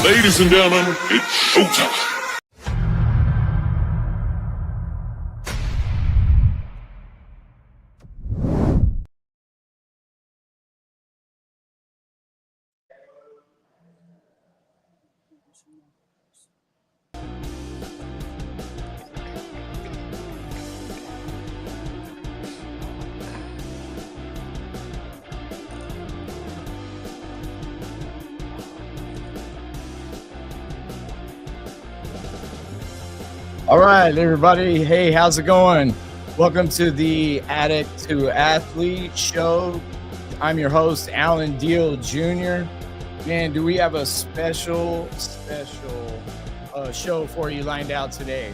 Ladies and gentlemen, it's showtime. All right, everybody. Hey, how's it going? Welcome to the Addict-to-Athlete show. I'm your host, Alan Deal Jr. Man, do we have a special show for you lined out today.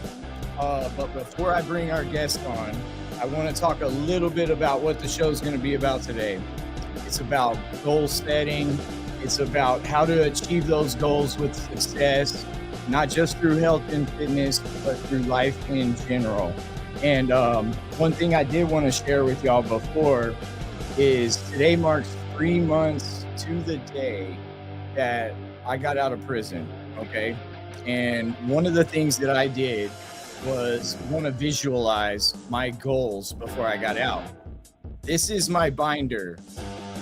But before I bring our guest on, I want to talk a little bit about what the show is going to be about today. It's about goal setting. It's about how to achieve those goals with success, not just through health and fitness, but through life in general. And one thing I did want to share with y'all before is today marks 3 months to the day that I got out of prison, okay? And one of the things that I did was want to visualize my goals before I got out. This is my binder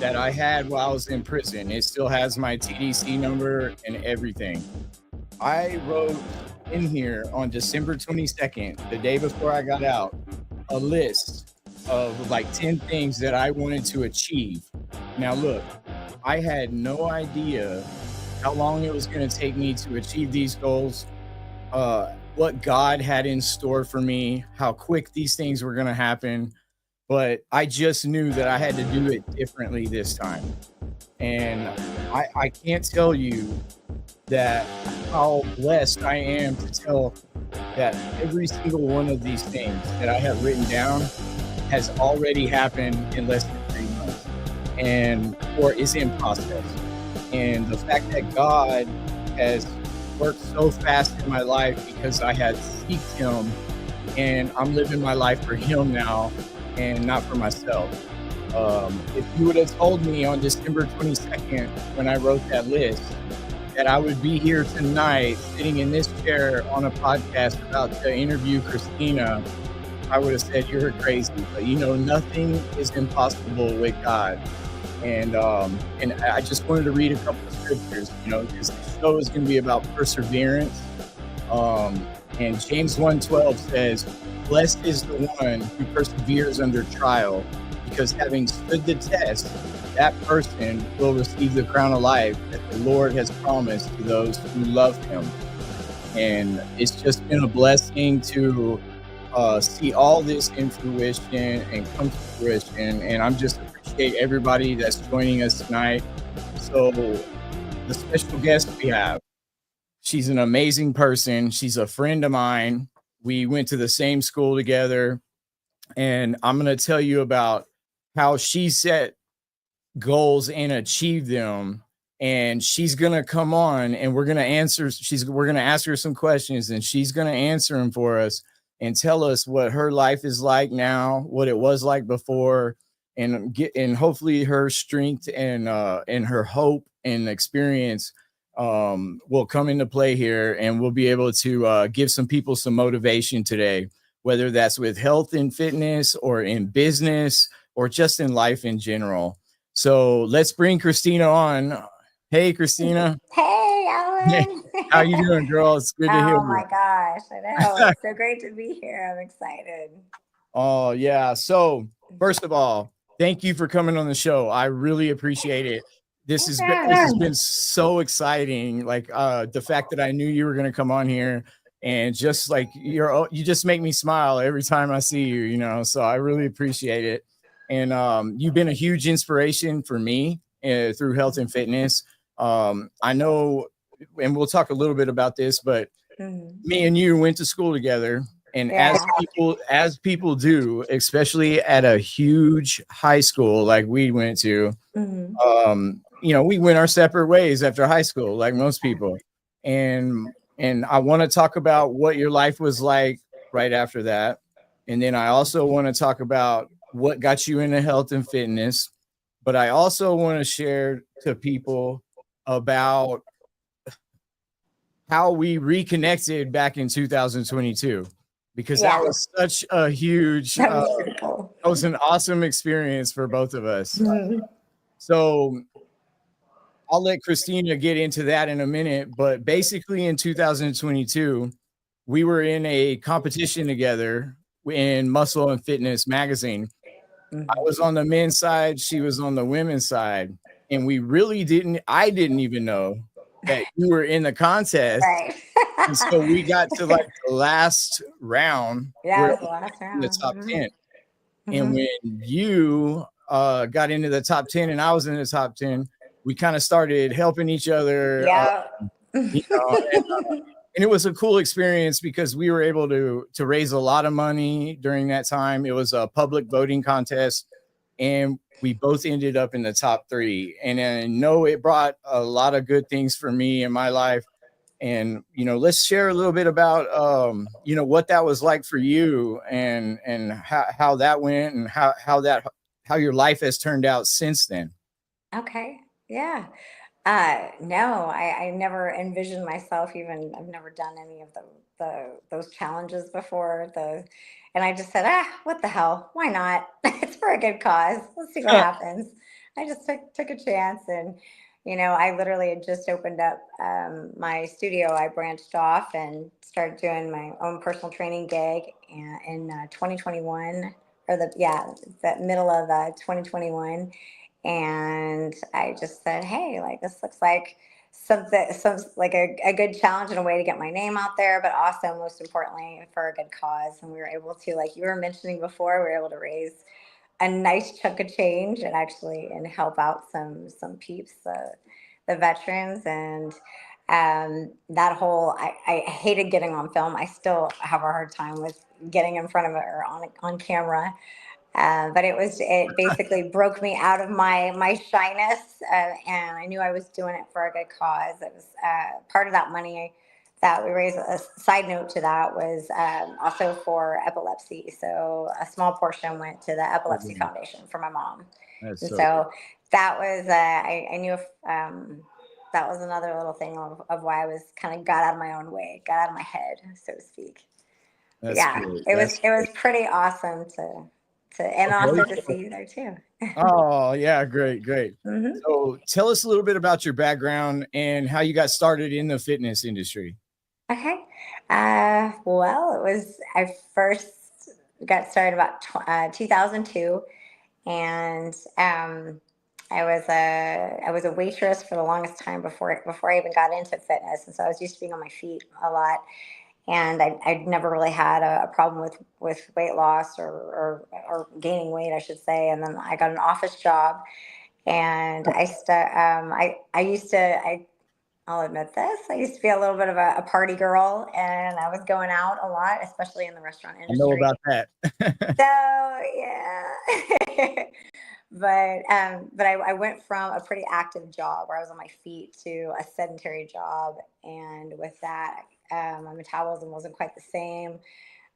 that I had while I was in prison. It still has my TDC number and everything. I wrote in here on December 22nd, the day before I got out, a list of like 10 things that I wanted to achieve. Now, look, I had no idea how long it was going to take me to achieve these goals, what God had in store for me, how quick these things were going to happen. But I just knew that I had to do it differently this time. And I can't tell you that how blessed I am to tell that every single one of these things that I have written down has already happened in less than 3 months or is in process. And the fact that God has worked so fast in my life because I had seeked him and I'm living my life for him now and not for myself. If you would have told me on December 22nd when I wrote that list that I would be here tonight sitting in this chair on a podcast about to interview Christena, I would have said you're crazy. But you know, nothing is impossible with God. And I just wanted to read a couple of scriptures, you know, because the show is going to be about perseverance. And James 1:12 says, "Blessed is the one who perseveres under trial, because having stood the test, that person will receive the crown of life that the Lord has promised to those who love him." And it's just been a blessing to see all this in fruition and come to fruition. And I'm just appreciate everybody that's joining us tonight. So the special guest we have, she's an amazing person. She's a friend of mine. We went to the same school together. And I'm going to tell you about how she set goals and achieve them. And she's going to come on and we're going to ask her some questions and she's going to answer them for us and tell us what her life is like now, what it was like before, and hopefully her strength and her hope and experience will come into play here, and we'll be able to give some people some motivation today, whether that's with health and fitness or in business or just in life in general. So let's bring Christena on. Hey, Christena. Hey, Alan. How you doing, girl? It's good to hear you. Oh my gosh, I know. It's so great to be here. I'm excited. Oh yeah. So first of all, thank you for coming on the show. I really appreciate it. This has been so exciting. Like the fact that I knew you were going to come on here, and just like you just make me smile every time I see you, you know, so I really appreciate it. And you've been a huge inspiration for me through health and fitness. I know, and we'll talk a little bit about this, but me and you went to school together. And as people do, especially at a huge high school like we went to, you know, we went our separate ways after high school, like most people. And I want to talk about what your life was like right after that. And then I also want to talk about what got you into health and fitness. But I also want to share to people about how we reconnected back in 2022, because that Yeah, was such a huge, that was beautiful. that was an awesome experience for both of us. Mhm. So I'll let Christina get into that in a minute, but basically in 2022, we were in a competition together in Muscle and Fitness magazine. I Mhm. was on the men's side, she was on the women's side, and I didn't even know that you were in the contest. Right. And so we got to like the last round Yeah, where it it was the last in the round. top Mhm. 10. And Mhm. when you got into the top 10 and I was in the top 10, we kind of started helping each other, Yeah. you know, and it was a cool experience because we were able to raise a lot of money during that time. It was a public voting contest, and we both ended up in the top 3. And I know it brought a lot of good things for me in my life. And let's share a little bit about what that was like for you, and how that went, and how your life has turned out since then. Okay. Yeah. No, I never envisioned myself even. I've never done any of the those challenges before. And I just said, what the hell? Why not? It's for a good cause. Let's see what happens. I just took a chance, and I literally had just opened up my studio. I branched off and started doing my own personal training gig in 2021, or the middle of 2021. And I just said, hey, like this looks like some like a good challenge and a way to get my name out there, but also most importantly for a good cause. And we were able to, like you were mentioning before, we were able to raise a nice chunk of change and help out some peeps, the veterans. And that whole I hated getting on film. I still have a hard time with getting in front of it or on camera. But it basically broke me out of my shyness, and I knew I was doing it for a good cause. It was part of that money that we raised. A side note to that was also for epilepsy. So a small portion went to the Epilepsy Foundation for my mom. That's And so so that was I knew if, that was another little thing of why I was kind of got out of my own way, got out of my head, so to speak. But that's yeah, great. it was That's it was pretty awesome to and also to okay. see you there too. Oh, yeah, great, great. Hmm. So tell us a little bit about your background and how you got started in the fitness industry. Okay. Well, I first got started about 2002, and I was a waitress for the longest time before I even got into fitness, and so I was used to being on my feet a lot. And I'd never really had a problem with weight loss or gaining weight, I should say. And then I got an office job, and I used to I'll admit this. I used to be a little bit of a party girl, and I was going out a lot, especially in the restaurant I know industry. about that. So yeah. But I went from a pretty active job where I was on my feet to a sedentary job, and with that, my metabolism wasn't quite the same.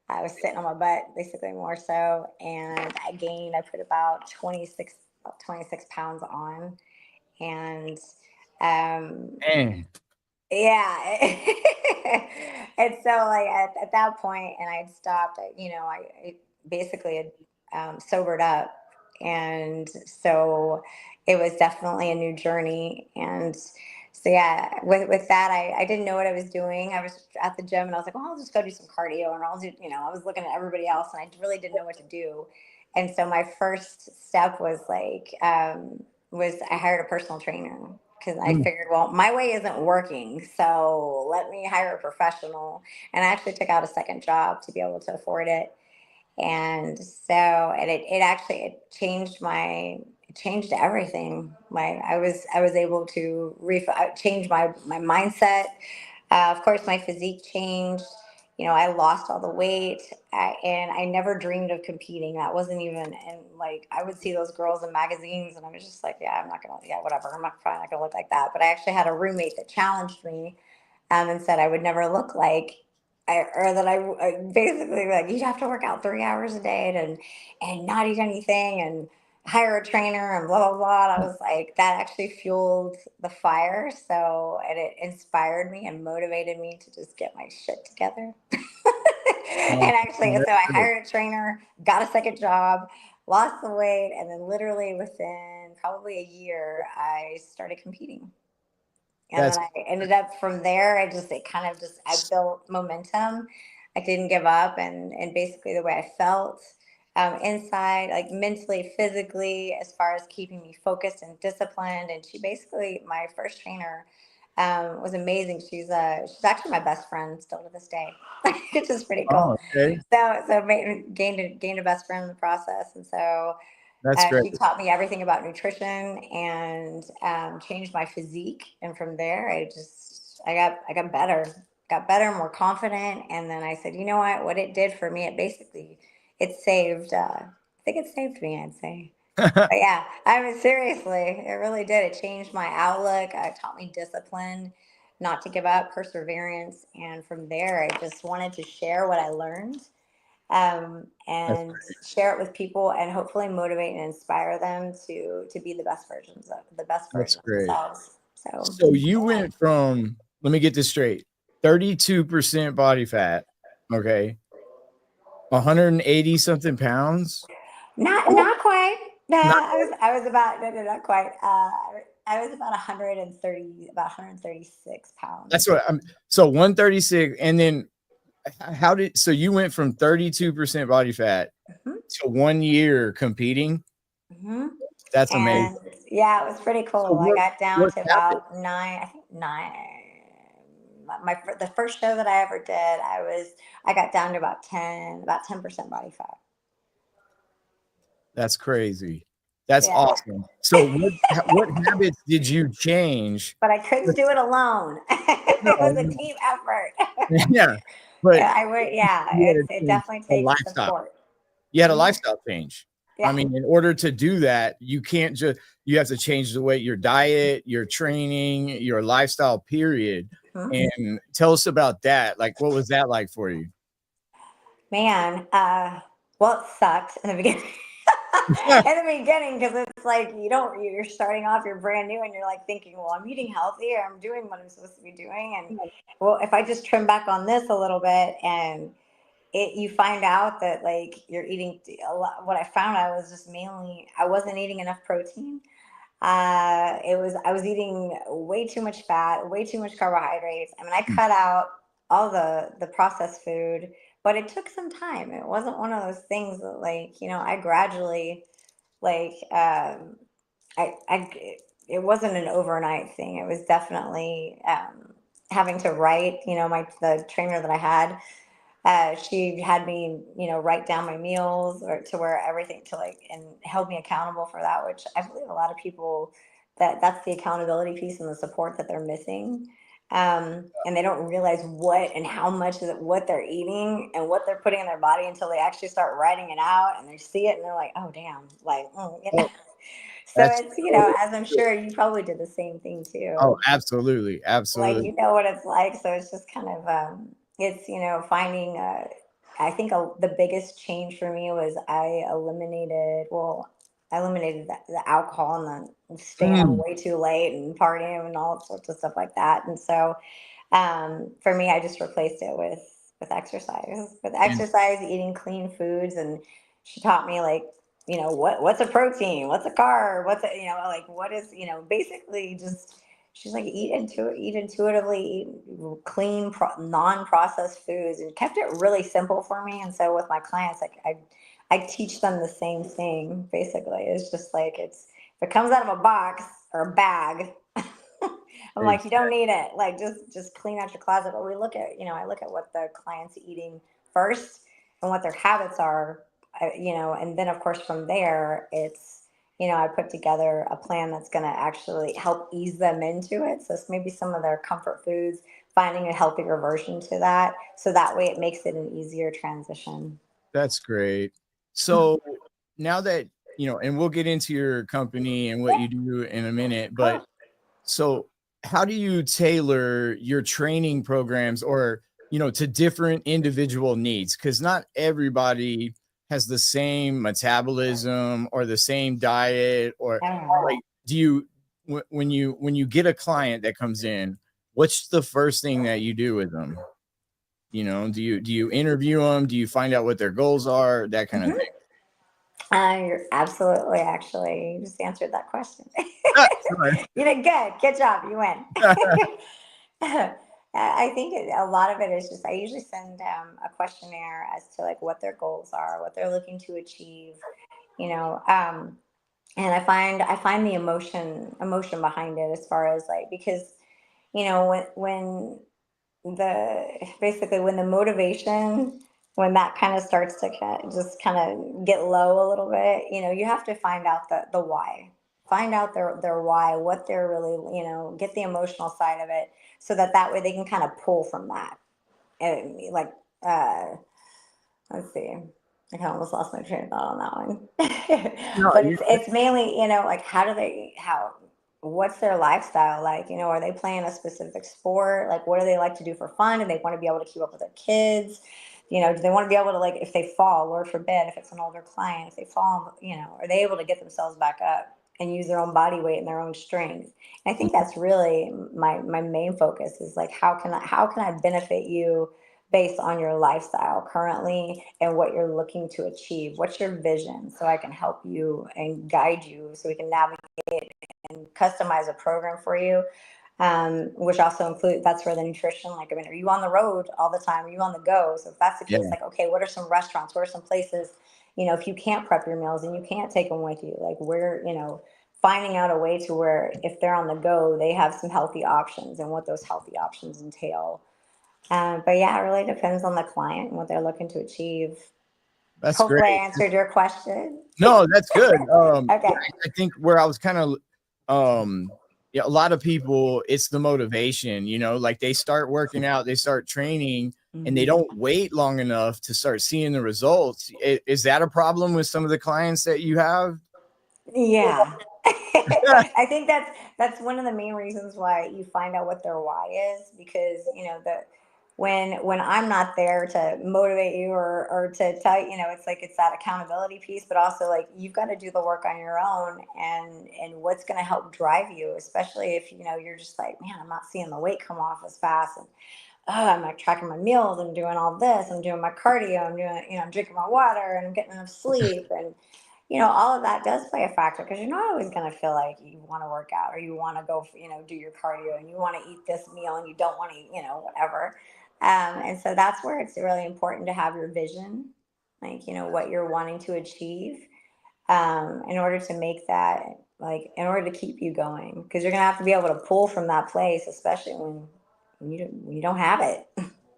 I was sitting on my butt basically more so, and I put about 26 pounds on, and um, Man, yeah. And so like at that point, and I'd stopped, I basically had sobered up. And so it was definitely a new journey. And so, yeah, with that, I didn't know what I was doing. I was at the gym and I was like, well, I'll just go do some cardio, and I'll do, I was looking at everybody else and I really didn't know what to do. And so my first step was I hired a personal trainer, because I mm, figured, well, my way isn't working, so let me hire a professional. And I actually took out a second job to be able to afford it. And so, and it actually it changed everything. I was able to change my mindset. Of course, my physique changed. I lost all the weight, and I never dreamed of competing. That wasn't even, and like I would see those girls in magazines, and I was just like, yeah, I'm not gonna, yeah, whatever. I'm not probably not gonna look like that. But I actually had a roommate that challenged me, and said I would never look like, or that I basically like you'd have to work out 3 hours a day and not eat anything, and hire a trainer and blah blah blah. And I was like, that actually fueled the fire. So, and it inspired me and motivated me to just get my shit together. And actually, so I hired a trainer, got a second job, lost the weight, and then literally within probably a year, I started competing. And then That's I ended up from there. It kind of just, I built momentum. I didn't give up. And basically the way I felt inside, like mentally, physically, as far as keeping me focused and disciplined. And she basically, my first trainer, was amazing. She's actually my best friend still to this day, which is pretty cool. oh, okay. Gained a best friend in the process. And so That's great. she taught me everything about nutrition and changed my physique. And from there, I got better, more confident. And then I said, you know what? What it did for me, it saved. I think it saved me. I'd say. But yeah, I mean, seriously, it really did. It changed my outlook. It taught me discipline, not to give up, perseverance. And from there, I just wanted to share what I learned, That's and share it with people and hopefully motivate and inspire them to be the best that's version of great. themselves. So So you went from, let me get this straight, 32% body fat, okay, 180 something pounds. not quite. No, Not I was about no, not quite. I was about 130, about 136 pounds. that's what I'm. So 136, and then so you went from 32% body fat Mhm, to 1 year competing? mhm. That's amazing. And yeah, it was pretty So cool. I got down what to happened? about nine, I think nine. The first show that I ever did, I got down to about 10% body fat. That's crazy. That's Yeah. awesome. So what habits did you change? But I couldn't do it alone. No, It was a no. team effort. Yeah, but Yeah, I would. Yeah, you had it to change definitely a takes lifestyle. support. You had a Yeah, lifestyle change. I yeah. mean, in order to do that, you can't just you have to change the way your diet, your training, your lifestyle, period. Mhm. And tell us about that. Like, what was that like for you? Man, well, it sucked in the beginning. In the beginning, because it's like you're starting off, you're brand new, and you're like thinking, well, I'm eating healthy, or I'm doing what I'm supposed to be doing, and well, if I just trim back on this a little bit, and you find out that like you're eating a lot. What I found out was just mainly I wasn't eating enough protein. I was eating way too much fat, way too much carbohydrates. I mean, I cut out all the processed food, but it took some time. It wasn't one of those things that like I gradually like I it wasn't an overnight thing. It was definitely having to write. The trainer that I had, she had me, write down my meals or to where everything to like and held me accountable for that, which I believe a lot of people that's the accountability piece and the support that they're missing. And they don't realize what and how much of what they're eating and what they're putting in their body until they actually start writing it out and they see it and they're like, oh damn, like Oh, so that's it's so as I'm true. sure you probably did the same thing Oh, too, absolutely, like absolutely. what it's like. So it's just kind of it's finding I think the biggest change for me was I eliminated the alcohol and the staying up Mm, way too late and partying and all sorts of stuff like that. And so for me, I just replaced it with and exercise, eating clean foods. And she taught me like, what's a protein, what's a carb, what's a, like what is, basically just, she's like, eat intuitively, eat clean, non-processed foods, and kept it really simple for me. And so with my clients, like I teach them the same thing. Basically, it's just like if it comes out of a box or a bag, I'm like, you don't need it. Like, just clean out your closet. But I look at what the client's eating first and what their habits are, and then of course from there, it's, I put together a plan that's going to actually help ease them into it. So it's maybe some of their comfort foods, finding a healthier version to that, so that way it makes it an easier transition. that's great. So now that and we'll get into your company and what Yeah, you do in a minute, but cool. so how do you tailor your training programs or to different individual needs? Because not everybody has the same metabolism or the same diet, or I don't know. like, do you, when you get a client that comes in, what's the first thing that you do with them? You know, do you interview them? Do you find out what their goals are? That kind of Mhm. thing. You're absolutely, actually, you just answered that question. Sorry. You did good. Good job. You win. I think a lot of it is just I usually send a questionnaire as to like what their goals are, what they're looking to achieve, you know. And I find the emotion behind it, as far as like, because the basically when the motivation, when that kind of starts to just kind of get low a little bit, you have to find out the why, find out their why, what they're really, get the emotional side of it, so that way they can kind of pull from that. And like, let's see, I kind of almost lost my train of thought on that one. No, But it's mainly, like, what's their lifestyle like? Are they playing a specific sport? Like, what do they like to do for fun? Do they want to be able to keep up with their kids? Do they want to be able to, like, if they fall, Lord forbid, if it's an older client, if they fall, are they able to get themselves back up and use their own body weight and their own strength? And I think that's really my main focus, is like, how can I benefit you based on your lifestyle currently and what you're looking to achieve? What's your vision, so I can help you and guide you, so we can navigate and customize a program for you. Which also include, that's where the nutrition, like, I mean, are you on the road all the time? Are you on the go? So if that's the case, yeah, like, okay, what are some restaurants? What are some places, if you can't prep your meals and you can't take them with you, like, where, finding out a way to where if they're on the go, they have some healthy options and what those healthy options entail. But yeah, it really depends on the client and what they're looking to achieve. that's Hopefully I great. answered your question. No, that's good. Yeah, Okay. I think where I was kind of, yeah, a lot of people, it's the motivation, like they start working out, they start training, and they Mhm. don't wait long enough to start seeing the results. Is that a problem with some of the clients that you have? Yeah. I think that's one of the main reasons why you find out what their why is, because that when I'm not there to motivate you, or to tell you, it's like, it's that accountability piece, but also, like, you've got to do the work on your own, and what's going to help drive you, especially if you're just like, man, I'm not seeing the weight come off as fast, and I'm like tracking my meals, I'm doing all this, I'm doing my cardio, I'm doing, I'm drinking my water, and I'm getting enough sleep, and all of that does play a factor, because you're not always going to feel like you want to work out, or you want to go, do your cardio, and you want to eat this meal, and you don't want to eat, whatever. And so that's where it's really important to have your vision, like, what you're wanting to achieve, in order to make that, like, in order to keep you going, because you're going to have to be able to pull from that place, especially when you don't have it.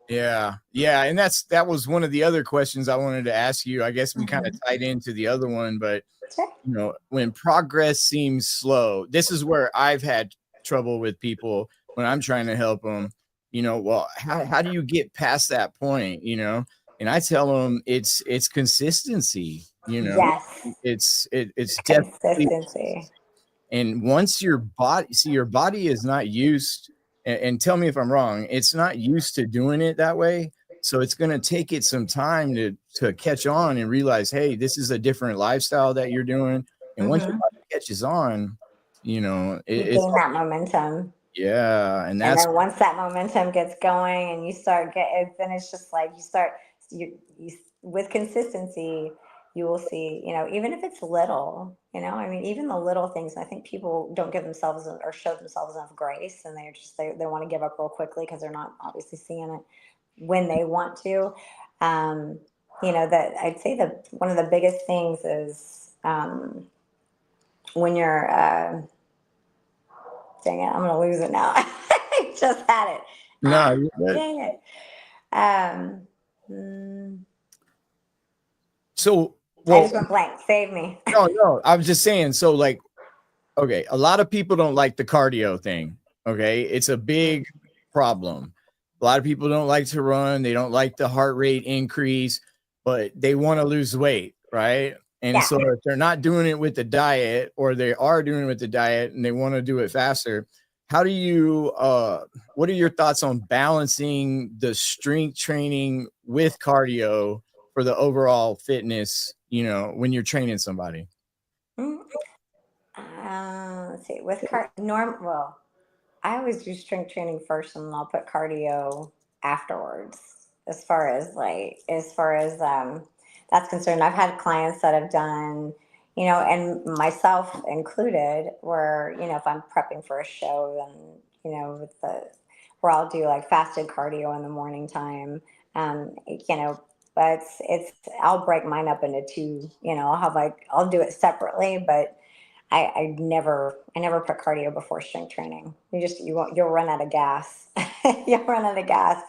Yeah. Yeah. And that was one of the other questions I wanted to ask you. I guess we kind of Mhm. tied into the other one, but Sure. when progress seems slow, this is where I've had trouble with people when I'm trying to help them. Well, how do you get past that point? And I tell them it's consistency. Yes. It's definitely. Consistency. And once your body, see, your body is not used, and tell me if I'm wrong, it's not used to doing it that way. So it's going to take it some time to catch on and realize, hey, this is a different lifestyle that you're doing. And once your Hmm. body catches on, You it's gain that momentum. yeah, and And that's then once that momentum gets going and you start getting, then it's just like you with consistency, you will see, even if it's little, I mean, even the little things, I think people don't give themselves or show themselves enough grace, and they want to give up real quickly because they're not obviously seeing it when they want to. Um, that I'd say that one of the biggest things is, when you're, dang it, I'm going to lose it now. I just had it. no, Dang it. Um, mm, so I well, just went blank. Save me. no, I was just saying, so like, okay, a lot of people don't like the cardio thing. Okay, it's a big problem. A lot of people don't like to run, they don't like the heart rate increase, but they want to lose weight, right? And Yeah. so if they're not doing it with the diet, or they are doing it with the diet and they want to do it faster, how do you what are your thoughts on balancing the strength training with cardio for the overall fitness, you know, when you're training somebody? Mm, let's see. With well, I always do strength training first, and then I'll put cardio afterwards. As far as that's concerned, I've had clients that have done, and myself included, where if I'm prepping for a show, then with the where I'll do like fasted cardio in the morning time, you know. But it's I'll break mine up into two. I'll do it separately, but I never put cardio before strength training. You'll run out of gas. You'll run out of gas.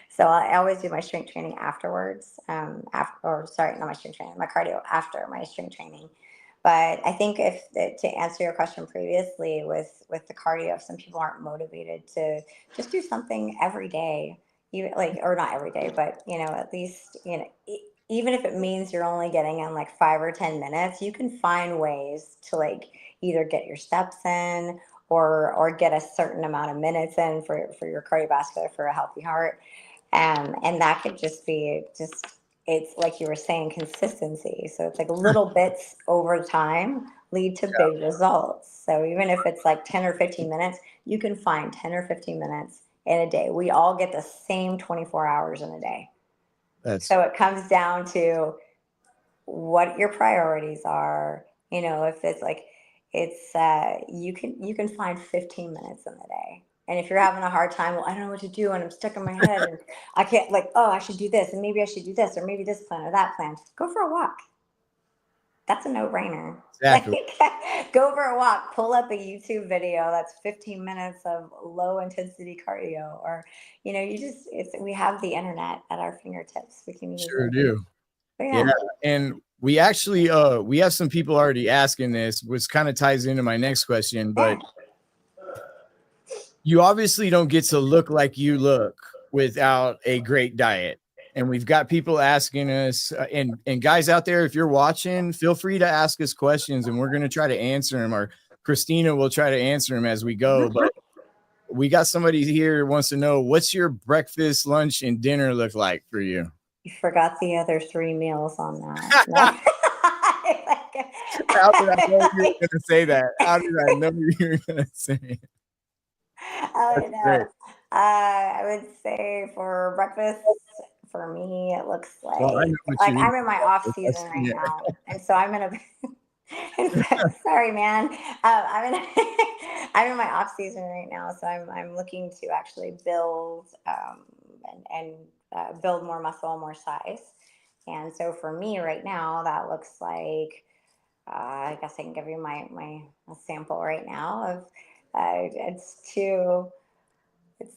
So I always do my strength training afterwards. Or sorry, not my strength training, my cardio after my strength training. But I think to answer your question previously with the cardio, if some people aren't motivated to just do something every day, or not every day, but at least even if it means you're only getting in like 5 or 10 minutes, you can find ways to like either get your steps in or get a certain amount of minutes in for your cardiovascular, for a healthy heart. And that could just be it's like you were saying, consistency. So it's like little bits over time lead to big results. So even if it's like 10 or 15 minutes, you can find 10 or 15 minutes in a day. We all get the same 24 hours in a day. So it comes down to what your priorities are. If it's like you can find 15 minutes in the day. And if you're having a hard time, well, I don't know what to do and I'm stuck in my head and I can't, like, oh, I should do this and maybe I should do this or maybe this plan or that plan. Go for a walk. That's a no-brainer. Exactly. Like, go for a walk. Pull up a YouTube video that's 15 minutes of low intensity cardio, or we have the internet at our fingertips. We can use Sure it. do. But Yeah. And we actually we have some people already asking this, which kind of ties into my next question, but you obviously don't get to look like you look without a great diet. And we've got people asking us, and guys out there, if you're watching, feel free to ask us questions and we're going to try to answer them, or Christina will try to answer them as we go. But we got somebody here who wants to know, what's your breakfast, lunch, and dinner look like for you? You forgot the other 3 meals on that. No. How did I know you were going to say that? How did I know you were going to say it? I know. I would say for breakfast, for me, it looks like I'm in my off season right now, and so I'm in a. Sorry, man. I'm in my off season right now, so I'm looking to actually build and build more muscle and more size. And so for me right now, that looks like I guess I can give you my sample right now of it's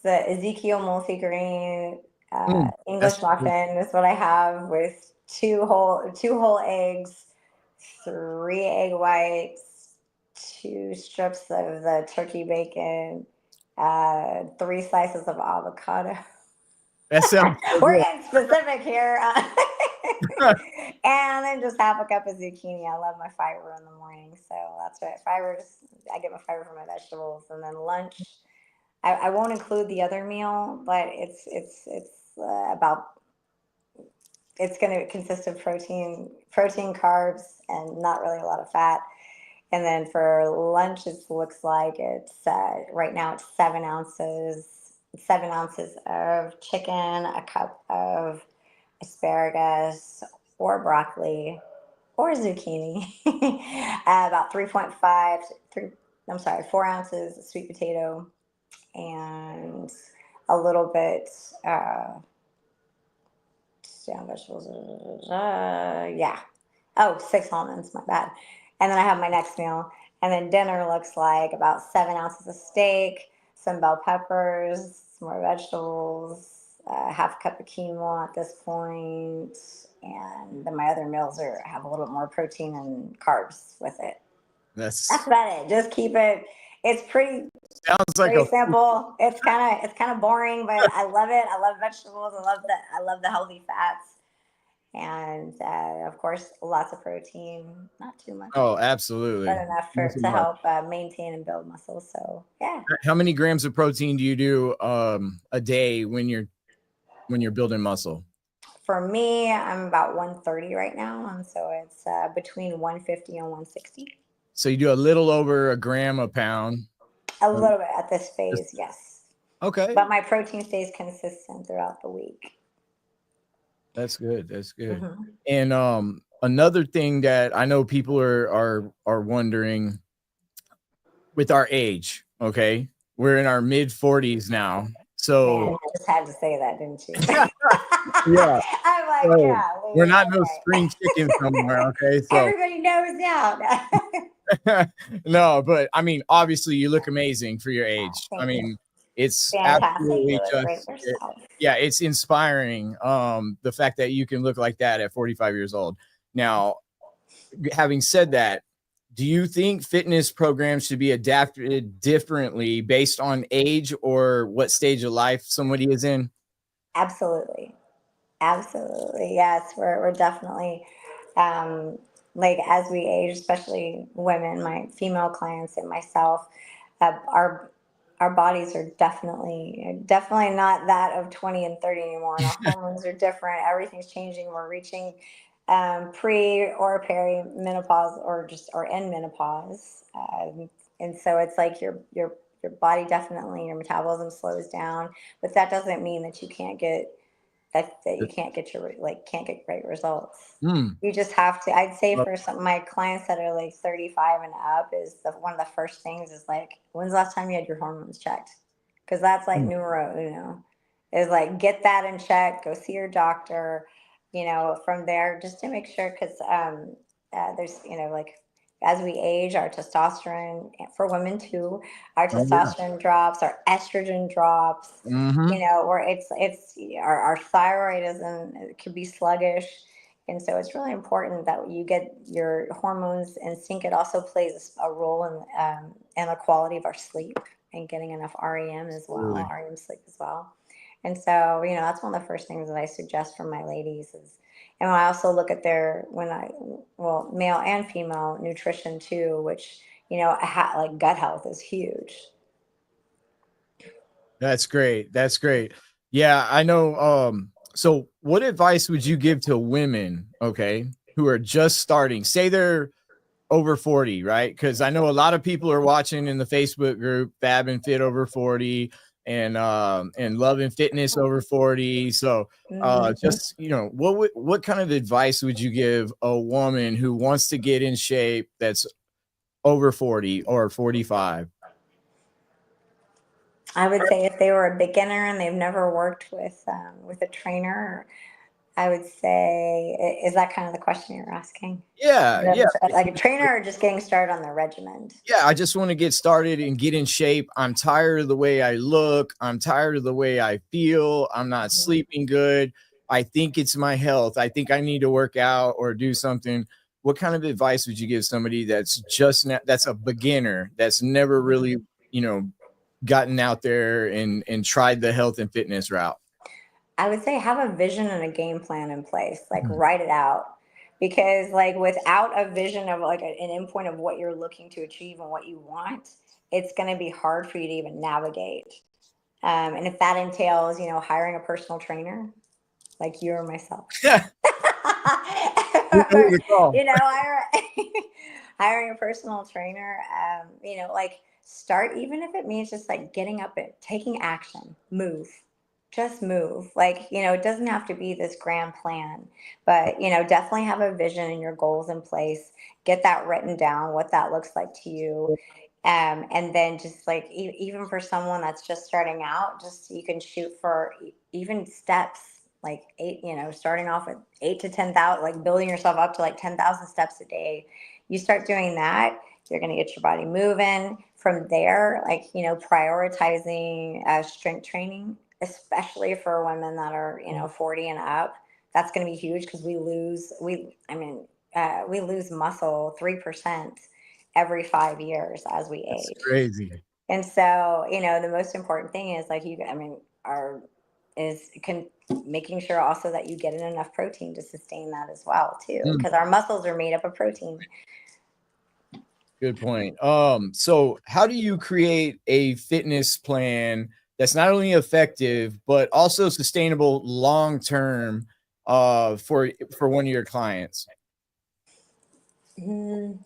the Ezekiel multigrain English muffin is what I have, with two whole eggs, 3 egg whites, 2 strips of the turkey bacon, 3 slices of avocado. That sounds We're getting specific here. And then just half a cup of zucchini. I love my fiber in the morning, so that's right. I get my fiber from my vegetables, and then lunch. I won't include the other meal, but it's going to consist of protein, carbs, and not really a lot of fat. And then for lunch, it looks like it's right now it's 7 ounces. 7 ounces of chicken, a cup of asparagus or broccoli or zucchini, about 4 ounces of sweet potato, and a little bit vegetables. Yeah. Oh, 6 almonds, my bad. And then I have my next meal. And then dinner looks like about 7 ounces of steak, some bell peppers, some more vegetables, half a cup of quinoa at this point. And then my other meals have a little bit more protein and carbs with it. That's about it. Just keep it. It's pretty simple. It's kind of boring, but I love it. I love vegetables. I love the healthy fats. And of course, lots of protein, not too much. Oh, absolutely. But enough to help maintain and build muscle. So yeah. How many grams of protein do you do a day when you're building muscle? for me, I'm about 130 right now, and so it's between 150 and 160. So you do a little over a gram a pound. A little bit at this phase, yes. Okay. But my protein stays consistent throughout the week. That's good. That's good. Mm-hmm. And another thing that I know people are wondering with our age, okay? We're in our mid 40s now. So Man, you just had to say that, didn't you? yeah. I'm like, So yeah, we're not no okay. spring chicken somewhere, okay? So Everybody knows now. no, but I mean, obviously you look amazing for your age. I Thank you. mean, it's Fantastic. You absolutely look great just yourself. yeah, it's inspiring. The fact that you can look like that at 45 years old. Now, having said that, do you think fitness programs should be adapted differently based on age or what stage of life somebody is in? Absolutely. Absolutely. Yes, we're definitely um, like as we age, especially women, my female clients and myself, our bodies are definitely not that of 20 and 30 anymore. And our hormones are different. Everything's changing. We're reaching pre or perimenopause or in menopause. And so it's like your body definitely, your metabolism slows down, but that doesn't mean that that you can't get can't get great results. Mm. You just have to. I'd say for some my clients that are like 35 and up, is one of the first things is like, when's the last time you had your hormones checked? Because that's like Mm. numero uno. Is like, get that in check. Go see your doctor. From there, just to make sure, because there's like, as we age, our testosterone, for women too, our Oh, yeah. testosterone drops, our estrogen drops, Mm-hmm. where it's our thyroid isn't, it could be sluggish. And so it's really important that you get your hormones in sync. It also plays a role in the quality of our sleep and getting enough REM as well, Absolutely. REM sleep as well. And so, that's one of the first things that I suggest for my ladies is, and I also look at well, male and female nutrition too, which, like gut health is huge. That's great. That's great. Yeah, I know. So what advice would you give to women, okay, who are just starting? Say they're over 40, right? Because I know a lot of people are watching in the Facebook group, Fab and Fit over 40 and Love and Fitness over 40. So Mm-hmm. just what kind of advice would you give a woman who wants to get in shape that's over 40 or 45? I would say if they were a beginner and they've never worked with a trainer, I would say, is that kind of the question you're asking? Yeah, yeah. Like a trainer or just getting started on the regimen? Yeah, I just want to get started and get in shape. I'm tired of the way I look. I'm tired of the way I feel. I'm not sleeping good. I think it's my health. I think I need to work out or do something. What kind of advice would you give somebody that's a beginner, that's never really, gotten out there and tried the health and fitness route? I would say have a vision and a game plan in place, like write it out. Because like without a vision of like an endpoint of what you're looking to achieve and what you want, it's going to be hard for you to even navigate. And if that entails, hiring a personal trainer, like you or myself, or, hiring a personal trainer, like start, even if it means just like getting up and taking action, just move. Like, it doesn't have to be this grand plan, but, definitely have a vision and your goals in place. Get that written down, what that looks like to you. And then just like, even for someone that's just starting out, just you can shoot for even steps, like starting off with 8 to 10,000, like building yourself up to like 10,000 steps a day. You start doing that, you're going to get your body moving. From there, like, prioritizing strength training, especially for women that are 40 and up. That's going to be huge because we lose muscle 3% every 5 years as we That's age. crazy. And so, the most important thing is like making sure also that you get in enough protein to sustain that as well too, because our muscles are made up of protein. Good point. So how do you create a fitness plan that's not only effective but also sustainable long term? for one of your clients? Mm,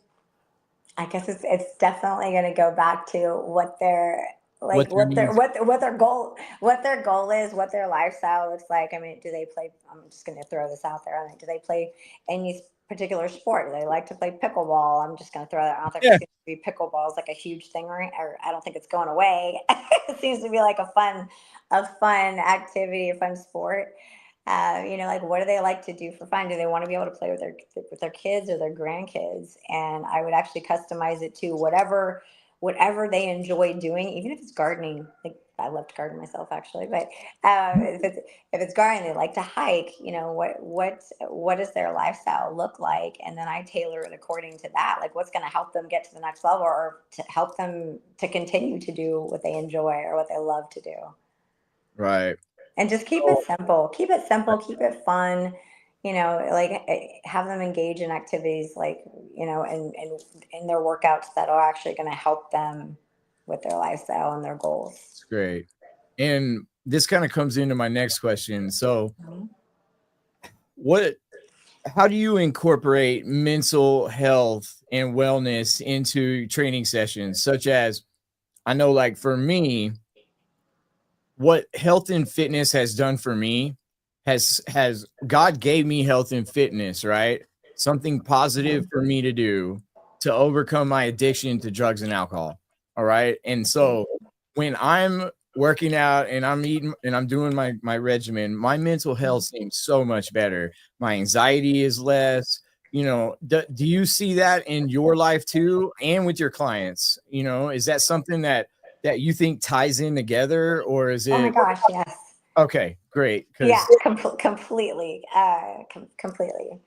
I guess it's definitely going to go back to what their like What their needs? what their goal is, what their lifestyle looks like. I mean, do they play? I'm just going to throw this out there. I mean, do they play any particular sport? Do they like to play pickleball? I'm just going to throw that out there Yeah, because pickleball is like a huge thing, right? Or I don't think it's going away. It seems to be like a fun activity, a fun sport. Like what do they like to do for fun? Do they want to be able to play with their kids or their grandkids? And I would actually customize it to whatever they enjoy doing, even if it's gardening. Like I love to garden myself actually, but if it's gardening, they like to hike. What does their lifestyle look like? And then I tailor it according to that. Like what's going to help them get to the next level, or to help them to continue to do what they enjoy or what they love to do. right. And just keep it simple. Keep it simple. Keep it fun. Like have them engage in activities like and in their workouts that are actually going to help them with their lifestyle and their goals. It's great. And this kind of comes into my next question. So, Mhm. what how do you incorporate mental health and wellness into training sessions? Such as, I know, like for me, what health and fitness has done for me has God gave me health and fitness, right? Something positive for me to do to overcome my addiction to drugs and alcohol. All right. And so when I'm working out and I'm eating and I'm doing my regimen, my mental health seems so much better. My anxiety is less. Do you see that in your life too, and with your clients? Is that something that you think ties in together, or is Oh my it gosh, yes. okay? Great, Yeah, because completely. Completely.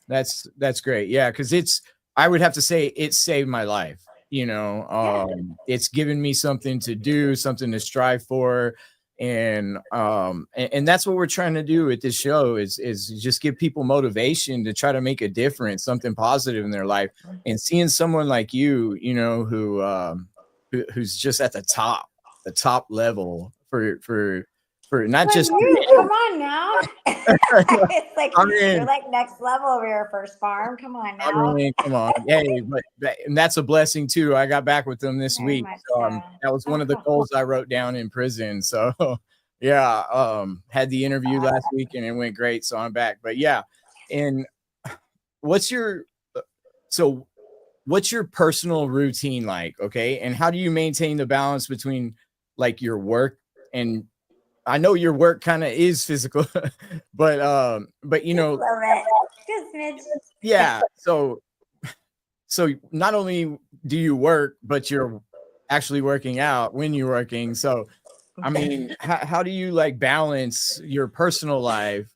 that's great. Yeah, because I would have to say it saved my life. Yeah. It's given me something to do, something to strive for, and that's what we're trying to do at this show is just give people motivation to try to make a difference, something positive in their life, and seeing someone like you, who's just at the top level for not Like just you, come on now. It's like I you're mean, like next level over here, First Farm. Come on I now. mean, come on. Hey, and that's a blessing too. I got back with them this Very week. much So, so. that was Oh, one of the cool. goals I wrote down in prison. So, yeah, had the interview last week and it went great. So I'm back. But yeah, and what's your so what's your personal routine like? Okay, and how do you maintain the balance between like your work and I know your work kind of is physical, but Just a little bit. Just smidge. yeah. So not only do you work, but you're actually working out when you're working. So, I mean, how do you like balance your personal life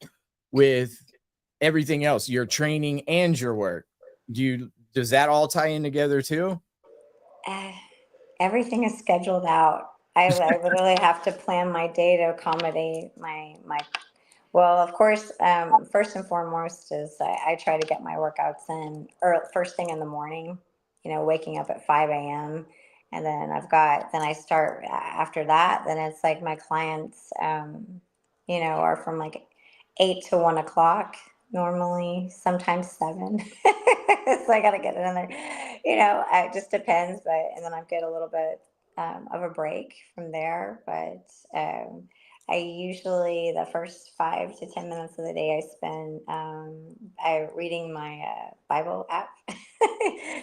with everything else, your training and your work? Does that all tie in together too? Uh, Everything is scheduled out. I literally have to plan my day to accommodate my. Well, of course, first and foremost is I try to get my workouts in or first thing in the morning. Waking up at 5 a.m. And then then I start after that. Then it's like my clients, are from like 8 to 1 o'clock normally, sometimes 7. So I got to get it in there. It just depends. And then I get a little bit of a break from there. But I usually, the first 5 to 10 minutes of the day, I spend reading my Bible app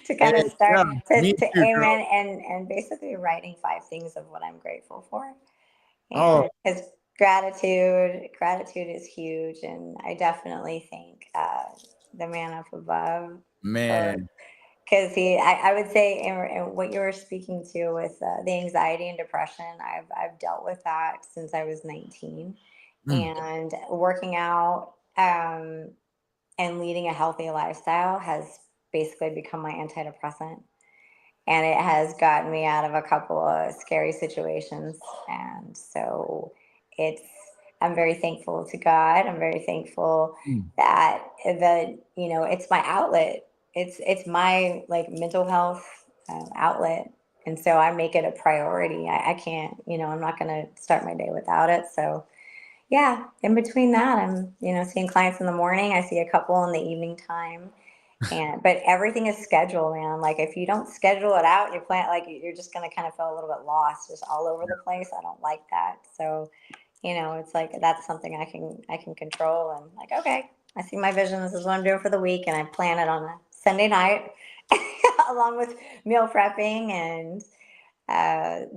to kind Hey, of start yeah, me to too, girl. amen and basically writing 5 things of what I'm grateful for. Oh And because gratitude is huge, and I definitely thank the man up above for man. because I would say, and what you were speaking to with the anxiety and depression, I've dealt with that since I was 19, Mm. and working out and leading a healthy lifestyle has basically become my antidepressant, and it has gotten me out of a couple of scary situations, and so it's I'm very thankful to God. I'm very thankful Mm. that it's my outlet. It's my like mental health outlet, and so I make it a priority. I can't, I'm not going to start my day without it. So Yeah, in between that, I'm, seeing clients in the morning. I see a couple in the evening time. But everything is scheduled, man. Like if you don't schedule it out, you plan like you're just gonna kind of feel a little bit lost, just all over the place. I don't like that. So, it's like that's something I can control and like, okay, I see my vision. This is what I'm doing for the week, and I plan it on a Sunday night, along with meal prepping and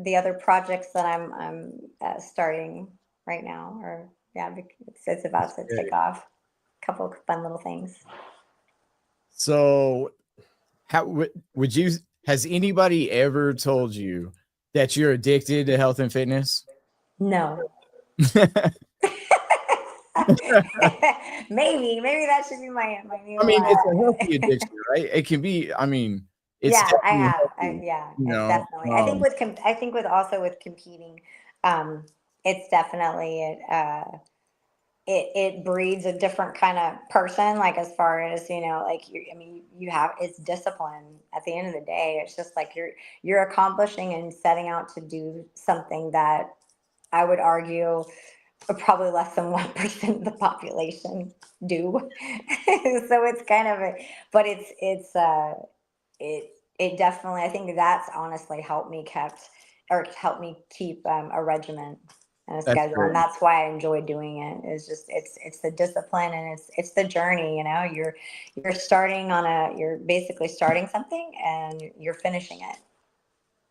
the other projects that I'm starting right now. Or yeah, it's about to take off. A couple of fun little things. So, how would you? Has anybody ever told you that you're addicted to health and fitness? No. maybe that should be my new. I mean, it's a healthy addiction, right? It can be. I mean, it's Yeah, I definitely have. healthy. Yeah, You it's know, definitely. I think with also with competing, um, it's definitely it breeds a different kind of person. Like as far as like I mean, you have it's discipline. At the end of the day, it's just like you're accomplishing and setting out to do something that I would argue probably less than 1% of the population do. So it's kind of but it definitely, I think that's honestly helped me keep a regiment and a that's schedule, and great. that's why I enjoy doing it. Is just it's the discipline, and it's the journey. You're basically starting something and you're finishing it.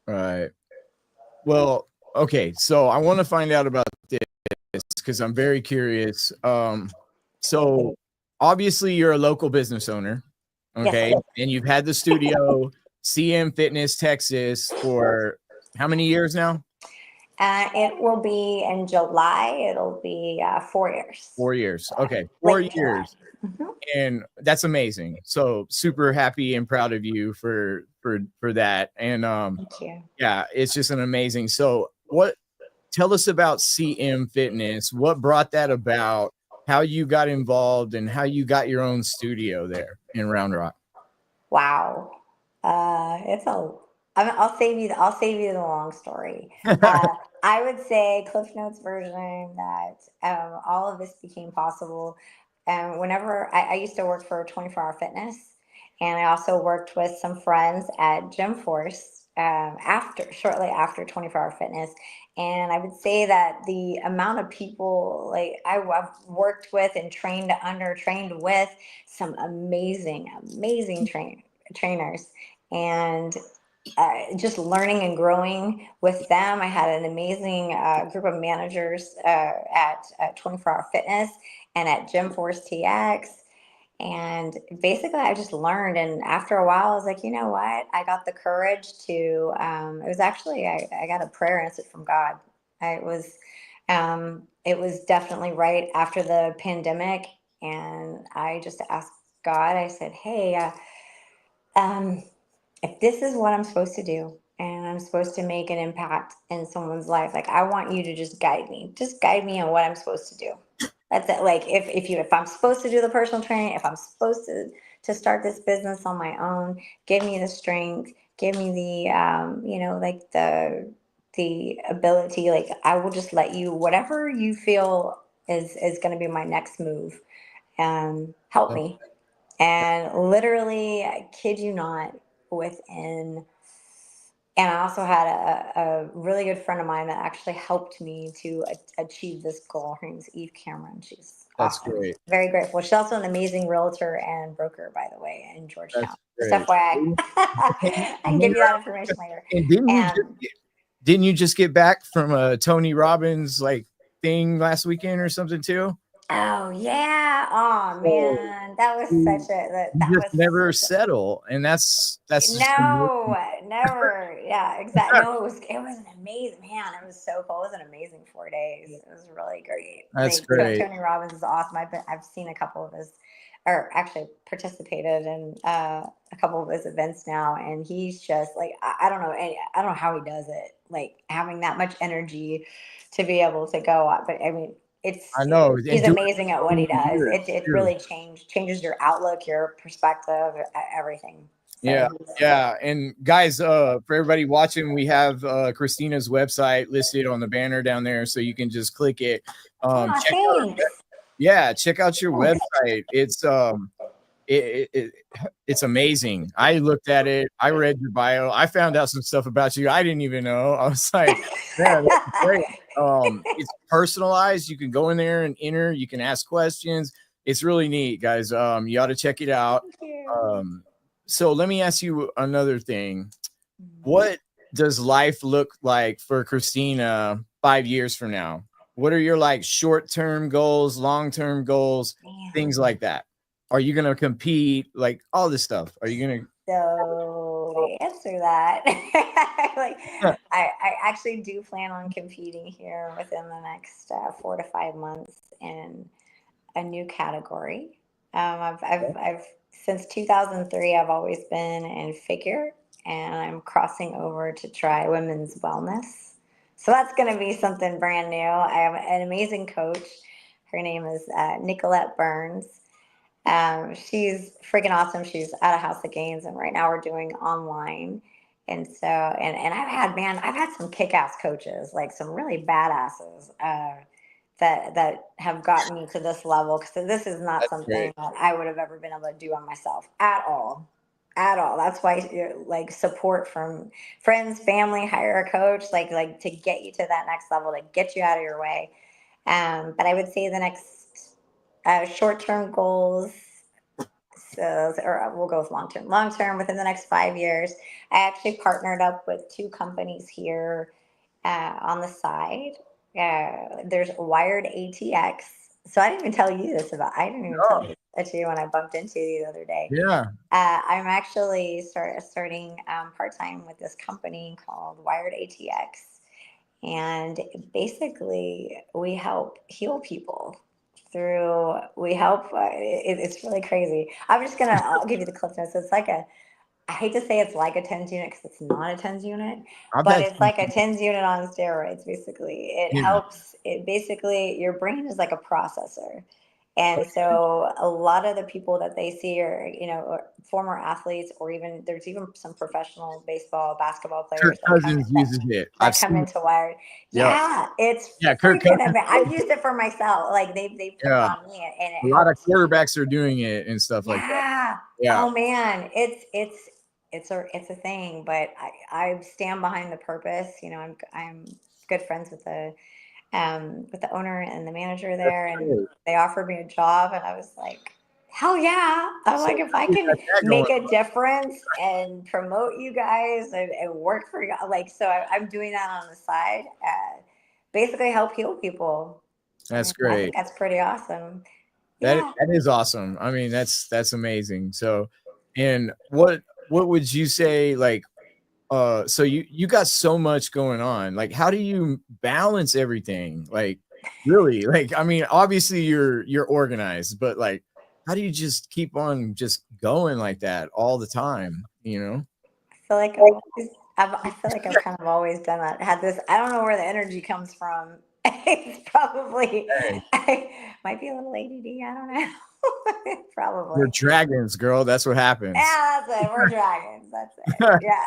All right. Well, okay. So I want to find out about this because I'm very curious. So obviously you're a local business owner, Yes, okay, and you've had the studio CM Fitness Texas for how many years now? it will be in July. It'll be 4 years. 4 years. Okay, four Late July. years, Mhm. and that's amazing. So super happy and proud of you for that. And Thank you. yeah, it's just an amazing. So what? Tell us about CM Fitness. What brought that about? How you got involved and how you got your own studio there in Round Rock. Wow. It's a. I'll save you the long story. I would say Cliff Notes version that all of this became possible. Whenever I used to work for 24-hour fitness, and I also worked with some friends at Gym Force shortly after 24-hour fitness. And I would say that the amount of people like I've worked with and trained with some amazing trainers, and just learning and growing with them. I had an amazing group of managers at 24-hour fitness and at Gym Force TX. And basically, I just learned. And after a while, I was like, you know what? I got the courage to. It was actually I got a prayer answered from God. It was definitely right after the pandemic, and I just asked God. I said, hey. Um, if this is what I'm supposed to do and I'm supposed to make an impact in someone's life, like I want you to just guide me on what I'm supposed to do. That's it. Like if I'm supposed to do the personal training, if I'm supposed to start this business on my own, give me the strength, give me the like the ability. Like I will just let you, whatever you feel is going to be my next move. Help me. And literally, I kid you not, within, and I also had a really good friend of mine that actually helped me to achieve this goal. Her name's Eve Cameron. She's That's awesome. great. Very grateful. She's also an amazing realtor and broker, by the way, in Georgetown. That's Just great. FYI. I can give you that information later. And And didn't you just get back from a Tony Robbins like thing last weekend or something too? oh yeah, oh So man, that was you, such a you that just was never such a settle, and that's just No, never. Yeah, exactly. No, it was an amazing man. It was so cool. It was an amazing 4 days. It was really great. that's Like great. Tony Robbins is awesome. I've seen a couple of his, or actually participated in a couple of his events now, and he's just like I don't know, I don't know how he does it. Like having that much energy to be able to go on. But I mean, I know, he's and doing it amazing at for so what he many does. years It too. really changes your outlook, your perspective, everything. Yeah, yeah. And guys, for everybody watching, we have Christina's website listed on the banner down there, so you can just click it. Oh, Check out, thanks. yeah, check out your Thanks. website. It's amazing. I looked at it, I read your bio, I found out some stuff about you I didn't even know. I was like, man, that's great. It's personalized. You can go in there and enter, you can ask questions. It's really neat, guys. You ought to check it out. Thank you. So let me ask you another thing. What does life look like for Christina 5 years from now? What are your like short-term goals, long-term goals, things like that? Are you going to compete? Like all this stuff. Are you going to? So to answer that, like I actually do plan on competing here within the next 4 to 5 months in a new category. I've since 2003, I've always been in figure, and I'm crossing over to try women's wellness. So that's going to be something brand new. I have an amazing coach. Her name is Nicolette Burns. She's freaking awesome. She's at a House of Games, and right now we're doing online. And so, and I've had some kick-ass coaches, like some really badasses. That have gotten me to this level, because this is not something that I would have ever been able to do on myself at all. That's why like support from friends, family, hire a coach, like to get you to that next level, to get you out of your way. But I would say the next short-term goals, or we'll go with long-term. Long-term, within the next 5 years, I actually partnered up with 2 companies here on the side. There's Wired ATX. So I didn't even tell you this about. I didn't even tell you that to you when I bumped into you the other day. Yeah. I'm actually starting part time with this company called Wired ATX, and basically we help heal people through. We help. It's really crazy. I'll give you the clip notes. It's like I hate to say it's like a TENS unit, because it's not a TENS unit, but it's like a TENS unit on steroids, basically. It helps, basically, your brain is like a processor. And so a lot of the people that they see are, or former athletes, or there's even some professional baseball, basketball players Kirk Cousins uses it. That come into Wired. It's Kirk Cousins. I've used it for myself. Like they put it on me, and a lot of quarterbacks are doing it and stuff like that. Yeah. Oh man, it's a thing, but I stand behind the purpose. I'm good friends with the owner and the manager there, and they offered me a job, and I was like, hell yeah. I'm like, if I can make a difference and promote you guys and work for you, like, so I'm doing that on the side, basically help heal people. That's great. I think that's pretty awesome. That is awesome. I mean, that's amazing. So, and what would you say, like, so you got so much going on. Like, how do you balance everything? Like, really? Like, I mean, obviously you're organized, but like, how do you just keep on just going like that all the time? I feel like I've kind of always done that. I don't know where the energy comes from. It's probably, might be a little ADD. I don't know. Probably. We're dragons, girl. That's what happens. Yeah, that's it. We're dragons. That's it. Yeah.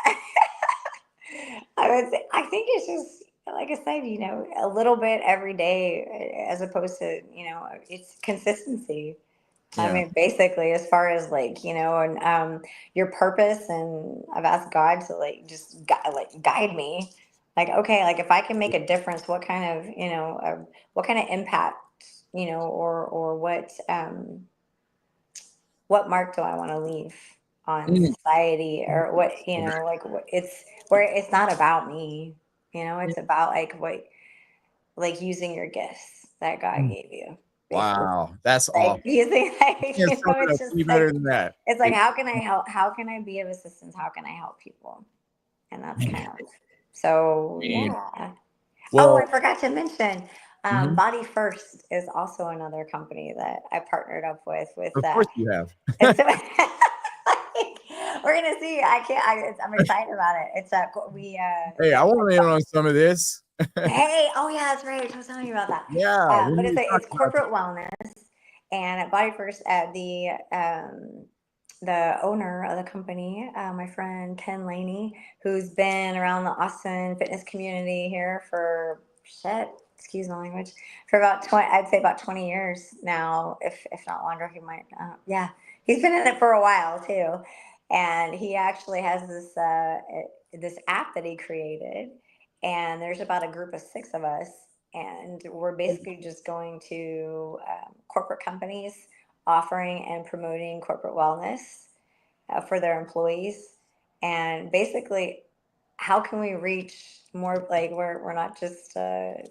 I think it's just, like I said, a little bit every day, as opposed to, it's consistency. Yeah. I mean, basically, as far as and your purpose, and I've asked God to just guide me. Like, okay, like if I can make a difference, what kind of impact, or what mark do I want to leave on society, or what, it's where it's not about me, it's about using your gifts that God gave you. Wow, that's awesome. It's better than that. It's like, how can I help? How can I be of assistance? How can I help people? And that's kind of so. Yeah. Well, I forgot to mention, Body First is also another company that I partnered up with. Of course, you have. So, we're gonna see. I'm excited about it. It's Hey, I want to in on some of this. Hey, oh yeah, that's right. I was telling you about that. Yeah, but it's corporate wellness, and at Body First, the the owner of the company, my friend Ken Laney, who's been around the Austin fitness community here for shit, excuse my language, for about 20, I'd say about 20 years now, if not longer. He might, yeah, he's been in it for a while too, and he actually has this app that he created, and there's about a group of 6 of us, and we're basically just going to corporate companies offering and promoting corporate wellness for their employees. And basically, how can we reach more? Like, we're not just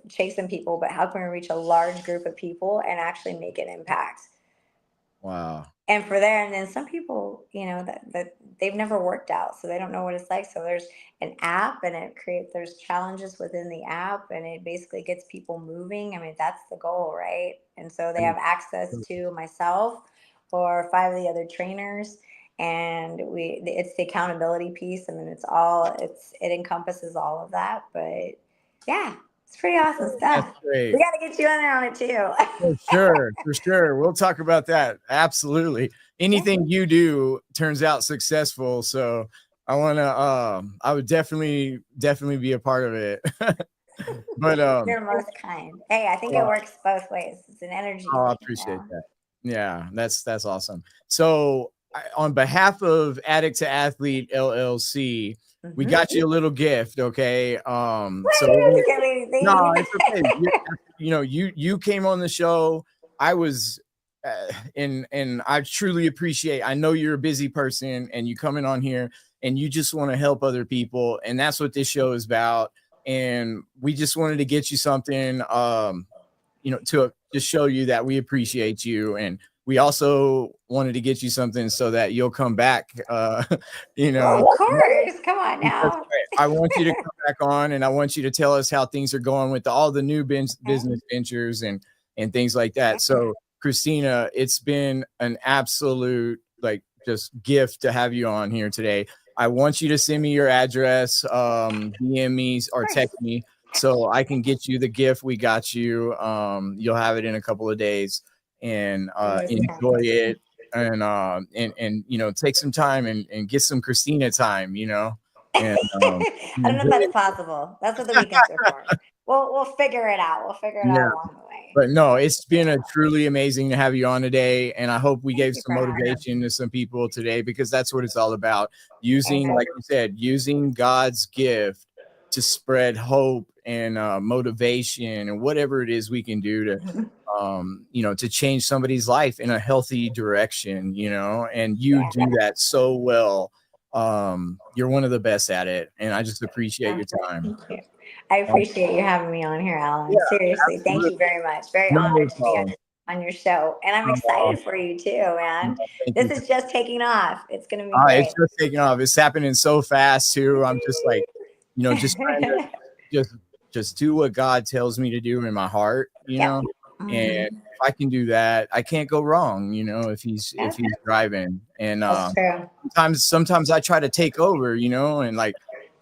chasing people, but how can we reach a large group of people and actually make an impact? Wow. And for there, and then some people, that they've never worked out, so they don't know what it's like. So there's an app, and there's challenges within the app, and it basically gets people moving. I mean, that's the goal, right? And so they have access to myself or 5 of the other trainers, and it's the accountability piece. I mean, it encompasses all of that. But yeah, it's pretty awesome That's stuff. great. We got to get you in there on it too. For sure. We'll talk about that. Absolutely. Anything you do turns out successful. So I want to, I would definitely be a part of it. But, You're most kind. Hey, I think it works both ways. It's an energy. I appreciate that. Yeah, that's awesome. So on behalf of Addict-to-Athlete LLC, we got you a little gift. Okay. No, it's okay. You came on the show. I was, and I truly appreciate, I know you're a busy person and you coming on here and you just want to help other people. And that's what this show is about. And we just wanted to get you something, to just show you that we appreciate you. And we also wanted to get you something so that you'll come back, Of course. Come on now. I want you to come back on, and I want you to tell us how things are going with all the new business ventures and things like that. So, Christena, it's been an absolute just gift to have you on here today. I want you to send me your address, DM me or text me so I can get you the gift. We got you. You'll have it in a couple of days, and enjoy it, and take some time and get some Christena time, And I don't know if that's possible. That's what the weekends are for. We'll figure it out. We'll figure it out along the way. But no, it's been a truly amazing to have you on today. And I hope we gave some motivation to some people today, because that's what it's all about. Using, like you said, using God's gift to spread hope and motivation and whatever it is we can do to change somebody's life in a healthy direction, and you do that so well. You're one of the best at it. And I just appreciate your time. Thank you. I appreciate you having me on here, Alan. Seriously, thank you very much. Very honored to be on your show, and I'm excited for you too, man. This is just taking off. It's gonna be great. It's just taking off. It's happening so fast too. I'm just just trying to just do what God tells me to do in my heart, and if I can do that, I can't go wrong, if he's driving. And sometimes I try to take over, and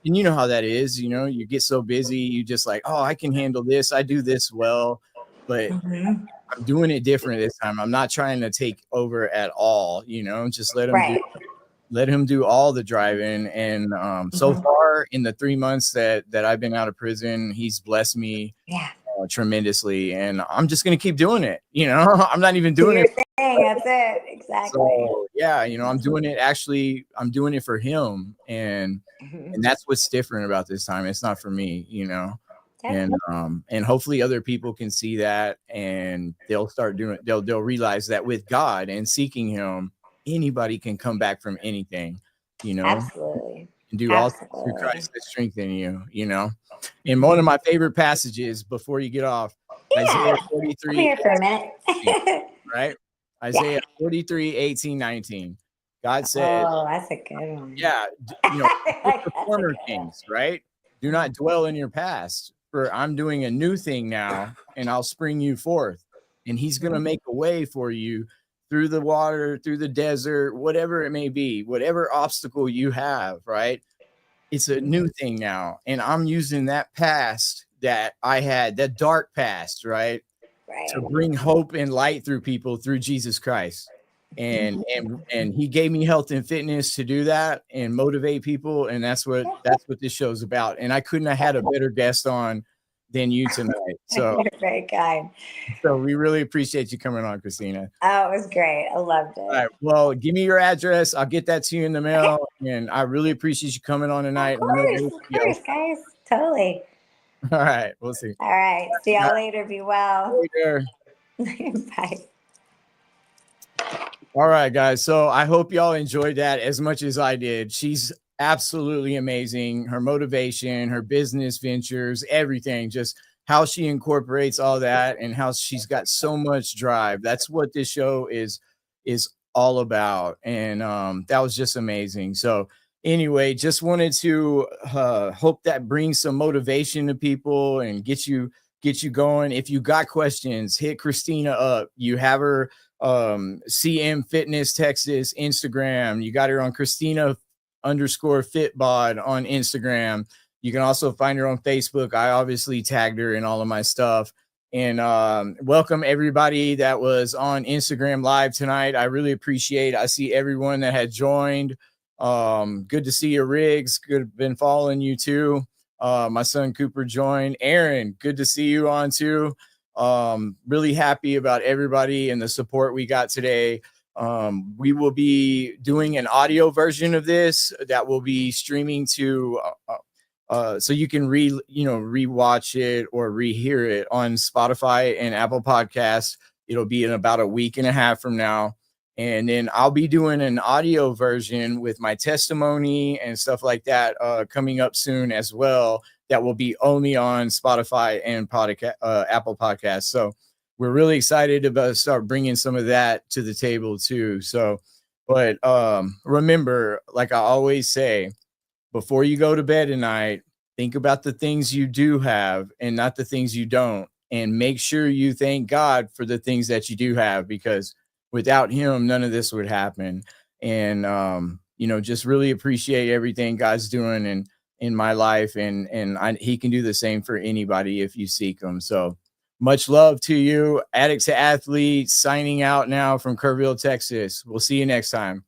you know how that is, you get so busy, you just I can handle this. I do this well, but I'm doing it different this time. I'm not trying to take over at all, just let him do all the driving. And so far in the 3 months that I've been out of prison, he's blessed me tremendously, and I'm just going to keep doing it. I'm not even doing it. That's it. Exactly. So, I'm doing it. Actually, I'm doing it for him. And that's what's different about this time. It's not for me, and hopefully other people can see that, and they'll start doing it. They'll realize that with God and seeking him, anybody can come back from anything, Absolutely. And do all through Christ that strengthen you, And one of my favorite passages before you get off, Isaiah 43. I'm here for a minute. Right? Isaiah 43, 18, 19. God said, oh, that's a good one. Yeah, the former things, right? Do not dwell in your past, for I'm doing a new thing now, and I'll spring you forth. And he's going to make a way for you through the water, through the desert, whatever it may be, whatever obstacle you have, right? It's a new thing now. And I'm using that past that I had, that dark past, right? To bring hope and light through people through Jesus Christ. and he gave me health and fitness to do that and motivate people, and that's what this show's about. And I couldn't have had a better guest on than you tonight. So You're very kind. So we really appreciate you coming on, Christina. Oh, it was great. I loved it. All right. Well, give me your address. I'll get that to you in the mail. And I really appreciate you coming on tonight. Of course, guys. Totally. All right. We'll see. All right. See y'all later. Be well. Later. Bye. All right, guys. So I hope y'all enjoyed that as much as I did. She's absolutely amazing. Her motivation, her business ventures, everything, just how she incorporates all that and how she's got so much drive. That's what this show is all about. And that was just amazing. So anyway, just wanted to hope that brings some motivation to people and get you going. If you got questions, hit Christina up. You have her CM Fitness Texas Instagram. You got her on Christina_Fitbod on Instagram. You can also find her on Facebook. I obviously tagged her in all of my stuff. And welcome everybody that was on Instagram Live tonight. I really appreciate it. I see everyone that had joined. Good to see you, Riggs. Good, been following you too. My son Cooper joined. Aaron, good to see you on too. Really happy about everybody and the support we got today. We will be doing an audio version of this that will be streaming to so you can rewatch it or rehear it on Spotify and Apple Podcasts. It'll be in about a week and a half from now. And then I'll be doing an audio version with my testimony and stuff like that coming up soon as well. That will be only on Spotify and Apple Podcasts. So we're really excited about start bringing some of that to the table too. So, but remember, like I always say, before you go to bed tonight, think about the things you do have and not the things you don't. And make sure you thank God for the things that you do have, because without him, none of this would happen. And, just really appreciate everything God's doing in my life. And he can do the same for anybody if you seek him. So much love to you. Addict to Athlete signing out now from Kerrville, Texas. We'll see you next time.